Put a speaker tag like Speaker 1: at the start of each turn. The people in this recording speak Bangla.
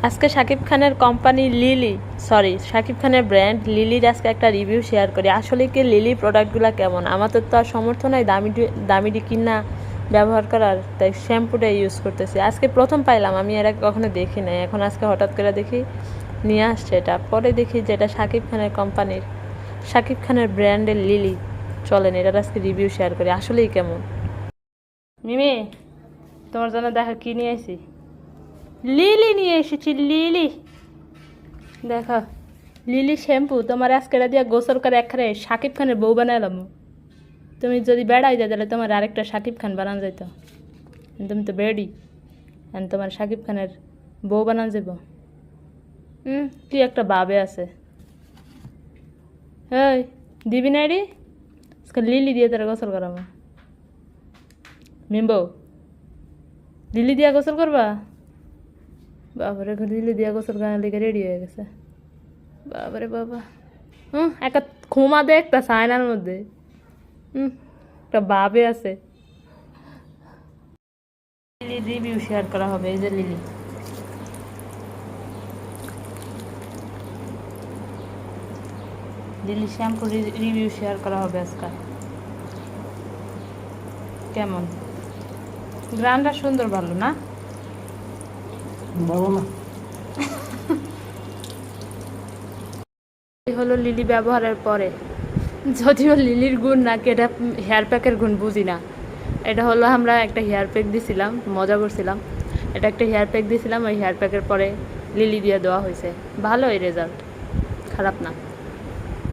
Speaker 1: আজকে শাকিব খানের কোম্পানি শাকিব খানের ব্র্যান্ড লিলির আজকে একটা রিভিউ শেয়ার করি। আসলে কি লিলি প্রোডাক্টগুলো কেমন? আমাদের তো আর সামর্থ্য নয় দামি কিনা ব্যবহার করার, তাই শ্যাম্পুটা ইউজ করতেছি। আজকে প্রথম পাইলাম, আমি এর আগে কখনো দেখি নাই, এখন আজকে হঠাৎ করে দেখি নিয়ে আসছে এটা। পরে দেখি যে এটা শাকিব খানের কোম্পানির, শাকিব খানের ব্র্যান্ডের লিলি। চলেন এটার আজকে রিভিউ শেয়ার করি আসলেই কেমন। মিমি, তোমার জন্য দেখা কি নিয়ে আসি। লিলি নিয়ে এসেছি, লিলি। দেখো, লিলি শ্যাম্পু। তোমার আজকে এটা দিয়ে গোসল করে একবারে শাকিব খানের বউ বানাইলাম। তুমি যদি বেড়াই যায় তাহলে তোমার আরেকটা শাকিব খান বানান যাইত। তুমি তো বেড়ি, তোমার শাকিব খানের বউ বানান যাব। কি একটা বাবে আছে। এই দিবি না রে, আজকে লিলি দিয়ে তারা গোসল করাবো। মিম্বো, লিলি দিয়া গোসল করবা? বাবারে, লিলি দিয়া গোসল করার লিগে রেডি হয়ে গেছে। বাবারে বাবা, একটা খুমা দে একটা সায়নার মধ্যে। একটা বাবে আছে। লিলি রিভিউ শেয়ার করা হবে। এই যে lily, lily shampoo review share করা হবে আজকে। কেমন গ্রানটা? সুন্দর, ভালো না?
Speaker 2: ভালো না।
Speaker 1: এই হলো লিলি ব্যবহারের পরে। যদিও লিলির গুণ নাকি এটা হেয়ার প্যাকের গুণ বুঝি না। এটা হলো আমরা একটা হেয়ার প্যাক দিছিলাম, মজা করছিলাম। এটা একটা হেয়ার প্যাক দিছিলাম, ওই হেয়ার প্যাকের পরে লিলি দিয়ে দেওয়া হয়েছে। ভালো এই রেজাল্ট, খারাপ না।